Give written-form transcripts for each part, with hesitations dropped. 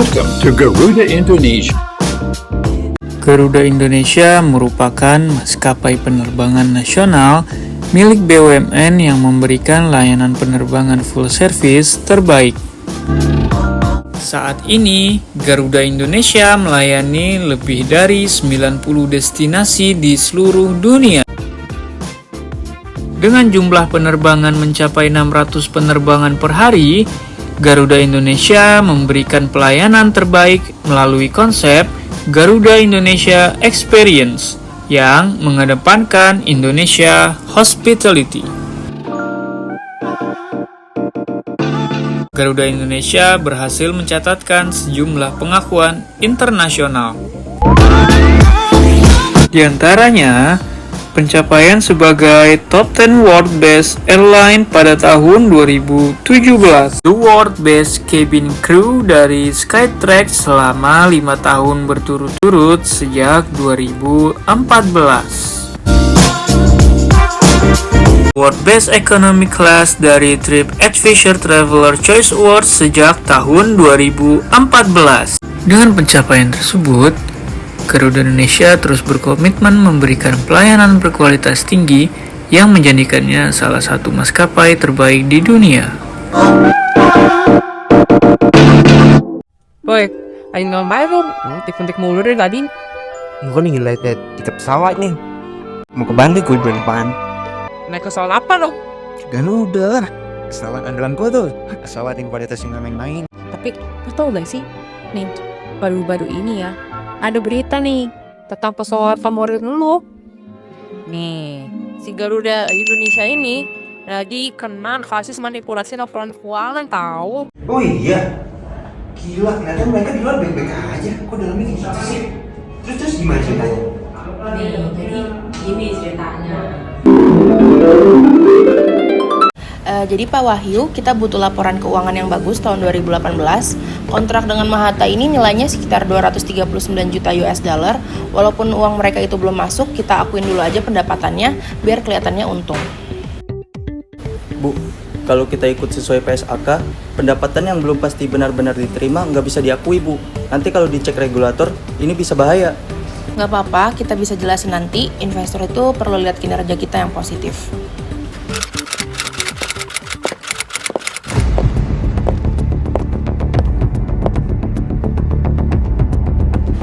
Welcome to Garuda Indonesia. Garuda Indonesia merupakan maskapai penerbangan nasional milik BUMN yang memberikan layanan penerbangan full service terbaik. Saat ini, Garuda Indonesia melayani lebih dari 90 destinasi di seluruh dunia. Dengan jumlah penerbangan mencapai 600 penerbangan per hari, Garuda Indonesia memberikan pelayanan terbaik melalui konsep Garuda Indonesia Experience yang mengedepankan Indonesia Hospitality. Garuda Indonesia berhasil mencatatkan sejumlah pengakuan internasional. Di antaranya, pencapaian sebagai Top 10 World Best Airline pada tahun 2017. The World Best Cabin Crew dari Skytrax selama 5 tahun berturut-turut sejak 2014. World Best Economy Class dari TripAdvisor Traveler Choice Awards sejak tahun 2014. Dengan pencapaian tersebut, Garuda Indonesia terus berkomitmen memberikan pelayanan berkualitas tinggi yang menjadikannya salah satu maskapai terbaik di dunia. Boy, ayun nga mayroon. Tik-tik mulu dari tadi. Gue nih ngeliat tiket pesawat nih. Mau ke Bali gue depan. Naik pesawat apa lo? Garuda lah. Pesawat andalan gue tuh. Pesawat yang kualitas yang main-main. Tapi, lo tau gak sih? Nih, baru-baru ini ya, ada berita nih tentang pesawat favorit lo. Nih, si Garuda Indonesia ini lagi kena kasus manipulasi laporan keuangan tahu. Oh iya, gila, kelihatan mereka di luar baik-baik aja. Kok dalamnya kayak gitu sih? Terus gimana ceritanya? Nih, jadi gini ceritanya. Jadi Pak Wahyu, kita butuh laporan keuangan yang bagus tahun 2018. Kontrak dengan Mahata ini nilainya sekitar 239 juta US dollar. Walaupun uang mereka itu belum masuk, kita akuin dulu aja pendapatannya biar kelihatannya untung. Bu, kalau kita ikut sesuai PSAK, pendapatan yang belum pasti benar-benar diterima nggak bisa diakui, Bu. Nanti kalau dicek regulator, ini bisa bahaya. Nggak apa-apa, kita bisa jelasin nanti. Investor itu perlu lihat kinerja kita yang positif.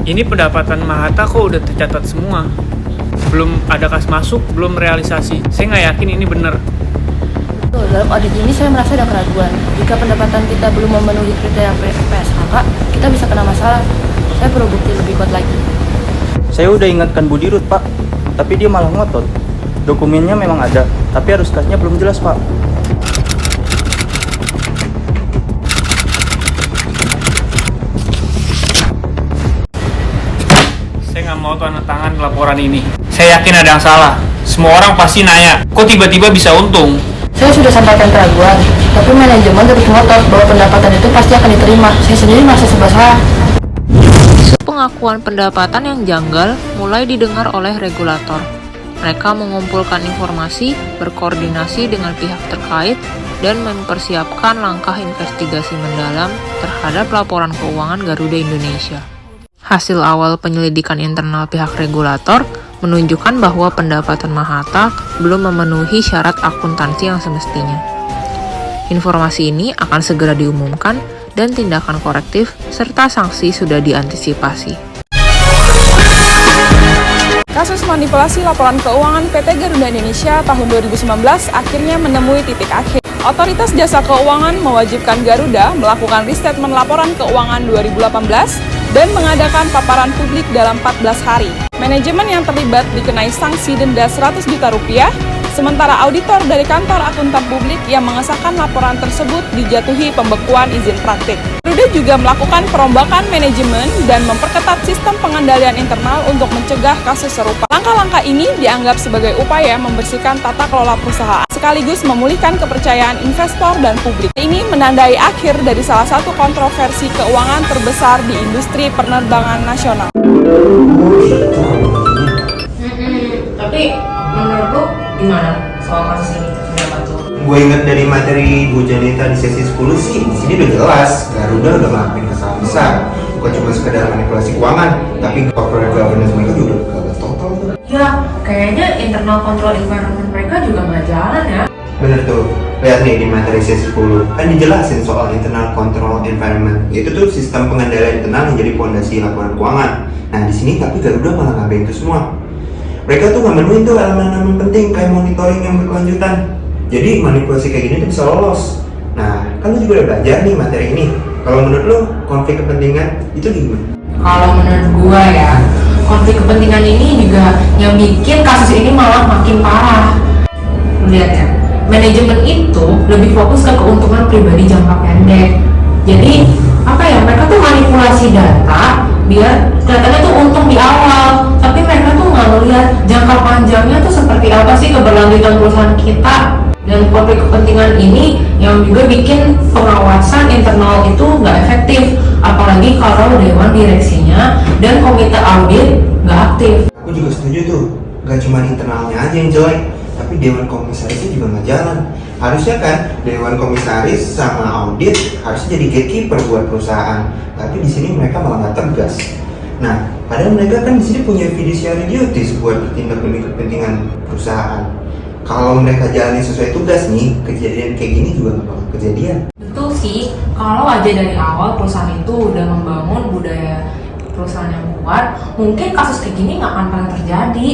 Ini pendapatan Mahata kok udah tercatat semua. Belum ada kas masuk, belum realisasi. Saya nggak yakin ini benar. Tuh, dalam audit ini saya merasa ada keraguan. Jika pendapatan kita belum memenuhi kriteria PSAK, kita bisa kena masalah. Saya perlu bukti lebih kuat lagi. Saya udah ingatkan Bu Dirut, Pak. Tapi dia malah ngotot. Dokumennya memang ada, tapi arus kasnya belum jelas, Pak. Saya nggak mau tanda tangan laporan ini. Saya yakin ada yang salah. Semua orang pasti nanya, kok tiba-tiba bisa untung? Saya sudah sampaikan keraguan, tapi manajemen terus ngotot bahwa pendapatan itu pasti akan diterima. Saya sendiri merasa serba salah. Pengakuan pendapatan yang janggal mulai didengar oleh regulator. Mereka mengumpulkan informasi, berkoordinasi dengan pihak terkait, dan mempersiapkan langkah investigasi mendalam terhadap laporan keuangan Garuda Indonesia. Hasil awal penyelidikan internal pihak regulator menunjukkan bahwa pendapatan Mahata belum memenuhi syarat akuntansi yang semestinya. Informasi ini akan segera diumumkan dan tindakan korektif serta sanksi sudah diantisipasi. Kasus manipulasi laporan keuangan PT Garuda Indonesia tahun 2019 akhirnya menemui titik akhir. Otoritas Jasa Keuangan mewajibkan Garuda melakukan restatement laporan keuangan 2018 dan mengadakan paparan publik dalam 14 hari. Manajemen yang terlibat dikenai sanksi denda 100 juta rupiah, sementara auditor dari kantor akuntan publik yang mengesahkan laporan tersebut dijatuhi pembekuan izin praktik. Garuda juga melakukan perombakan manajemen dan memperketat sistem pengendalian internal untuk mencegah kasus serupa. Langkah-langkah ini dianggap sebagai upaya membersihkan tata kelola perusahaan, sekaligus memulihkan kepercayaan investor dan publik. Ini menandai akhir dari salah satu kontroversi keuangan terbesar di industri penerbangan nasional. Tapi menurut lu gimana soal kasus ini? Gue inget dari materi Bu Janita di sesi 10 sih, di sini udah jelas Garuda udah ngelakuin kesalahan besar. Bukan cuma sekedar manipulasi keuangan, tapi corporate governance mereka juga udah gagal total tuh. Ya, kayaknya internal control environment mereka juga nggak jalan ya. Bener tuh, lihat nih di materi sesi 10 kan dijelasin soal internal control environment. Itu tuh sistem pengendalian internal yang jadi fondasi laporan keuangan. Nah di sini tapi Garuda malah ngabain itu semua. Mereka tuh nggak menuhin tuh elemen-elemen penting kayak monitoring yang berkelanjutan. Jadi manipulasi kayak gini tuh bisa lolos. Nah, kan lu juga udah belajar nih materi ini. Kalau menurut lu konflik kepentingan itu gimana? Kalau menurut gua ya, konflik kepentingan ini juga yang bikin kasus ini malah makin parah. Lihat ya, manajemen itu lebih fokus ke keuntungan pribadi jangka pendek. Jadi apa ya, mereka tuh manipulasi data biar kelihatannya tuh untung di awal, tapi mereka tuh nggak melihat jangka panjangnya tuh seperti apa sih keberlanjutan perusahaan kita. Dan konflik kepentingan ini yang juga bikin pengawasan internal itu nggak efektif, apalagi kalau dewan direksinya dan komite audit nggak aktif. Aku juga setuju tuh, nggak cuma internalnya aja yang jelek, tapi dewan komisarisnya juga nggak jalan. Harusnya kan dewan komisaris sama audit harusnya jadi gatekeeper buat perusahaan, tapi di sini mereka malah nggak tegas. Nah, padahal mereka kan di sini punya fiduciary duties buat bertindak demi kepentingan perusahaan. Kalau mereka jalani sesuai tugas nih, kejadian kayak gini juga nggak bakal kejadian. Betul sih, kalau aja dari awal perusahaan itu udah membangun budaya perusahaan yang kuat, mungkin kasus kayak gini nggak akan pernah terjadi.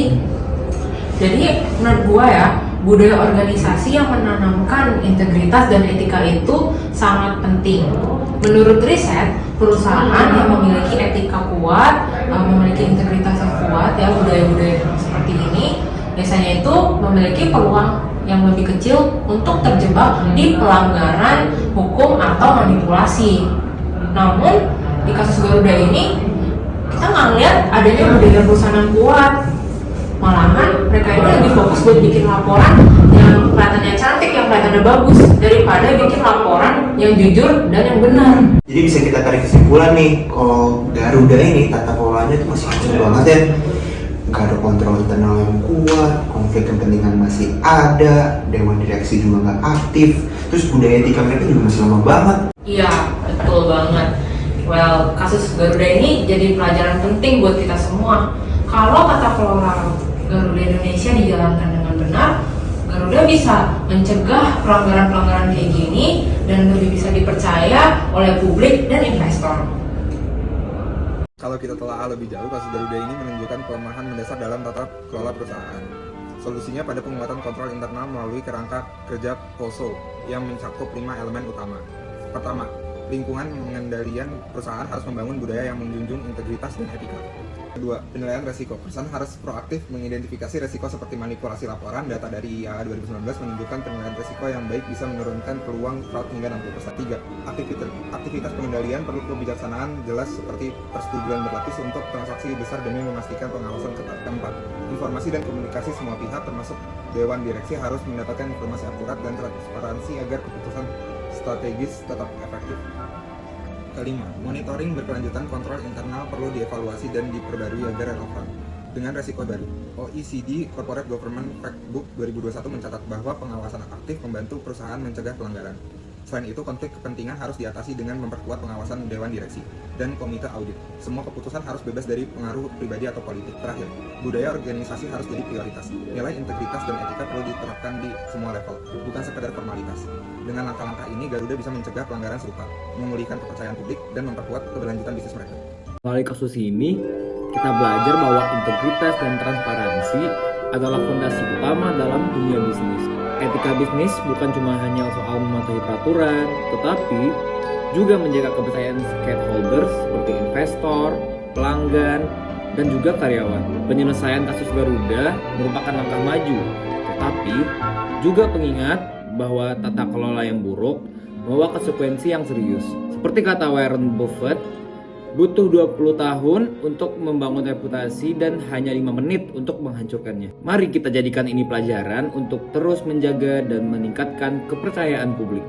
Jadi menurut gua ya, budaya organisasi yang menanamkan integritas dan etika itu sangat penting. Menurut riset, perusahaan yang memiliki etika kuat, memiliki integritas yang kuat ya, budaya-budaya seperti ini biasanya itu memiliki peluang yang lebih kecil untuk terjebak di pelanggaran hukum atau manipulasi. Namun di kasus Garuda ini kita nggak lihat adanya budaya perusahaan yang kuat. Malahan mereka ini lebih fokus buat bikin laporan yang kelihatannya cantik, yang kelihatannya bagus, daripada bikin laporan yang jujur dan yang benar. Jadi bisa kita tarik kesimpulan nih, kalau Garuda ini tata kelolanya itu masih hancur banget ya. Gak ada kontrol internal yang kuat, konflik kepentingan masih ada, dewan direksi juga nggak aktif, terus budaya etika mereka juga masih lama banget. Iya, betul banget. Well, kasus Garuda ini jadi pelajaran penting buat kita semua. Kalau tata kelola Garuda Indonesia dijalankan dengan benar, Garuda bisa mencegah pelanggaran-pelanggaran kayak gini dan lebih bisa dipercaya oleh publik dan investor. Kalau kita telah lebih jauh, kasus Garuda ini menunjukkan kelemahan mendasar dalam tata kelola perusahaan. Solusinya pada penguatan kontrol internal melalui kerangka kerja POSO yang mencakup 5 elemen utama. Pertama, lingkungan pengendalian perusahaan harus membangun budaya yang menjunjung integritas dan etika. Kedua, penilaian resiko. Perusahaan harus proaktif mengidentifikasi resiko seperti manipulasi laporan. Data dari IAA 2019 menunjukkan penilaian resiko yang baik bisa menurunkan peluang fraud hingga 60%. Tiga, aktivitas pengendalian perlu kebijaksanaan jelas seperti persetujuan berlapis untuk transaksi besar demi memastikan pengawasan ketat. Keempat, informasi dan komunikasi semua pihak termasuk dewan direksi harus mendapatkan informasi akurat dan transparansi agar keputusan strategis tetap efektif. Kelima, monitoring berkelanjutan kontrol internal perlu dievaluasi dan diperbarui agar relevan dengan resiko baru. OECD Corporate Governance Factbook 2021 mencatat bahwa pengawasan aktif membantu perusahaan mencegah pelanggaran. Selain itu, konflik kepentingan harus diatasi dengan memperkuat pengawasan dewan direksi dan komite audit. Semua keputusan harus bebas dari pengaruh pribadi atau politik. Terakhir, budaya organisasi harus jadi prioritas. Nilai integritas dan etika perlu diterapkan di semua level, bukan sekedar formalitas. Dengan langkah-langkah ini, Garuda bisa mencegah pelanggaran serupa, memulihkan kepercayaan publik, dan memperkuat keberlanjutan bisnis mereka. Melalui kasus ini, kita belajar bahwa integritas dan transparansi adalah fondasi utama dalam dunia bisnis. Etika bisnis bukan cuma hanya soal mematuhi peraturan, tetapi juga menjaga kepercayaan stakeholders seperti investor, pelanggan, dan juga karyawan. Penyelesaian kasus Garuda merupakan langkah maju, tetapi juga pengingat bahwa tata kelola yang buruk membawa konsekuensi yang serius. Seperti kata Warren Buffett, butuh 20 tahun untuk membangun reputasi dan hanya 5 menit untuk menghancurkannya. Mari kita jadikan ini pelajaran untuk terus menjaga dan meningkatkan kepercayaan publik.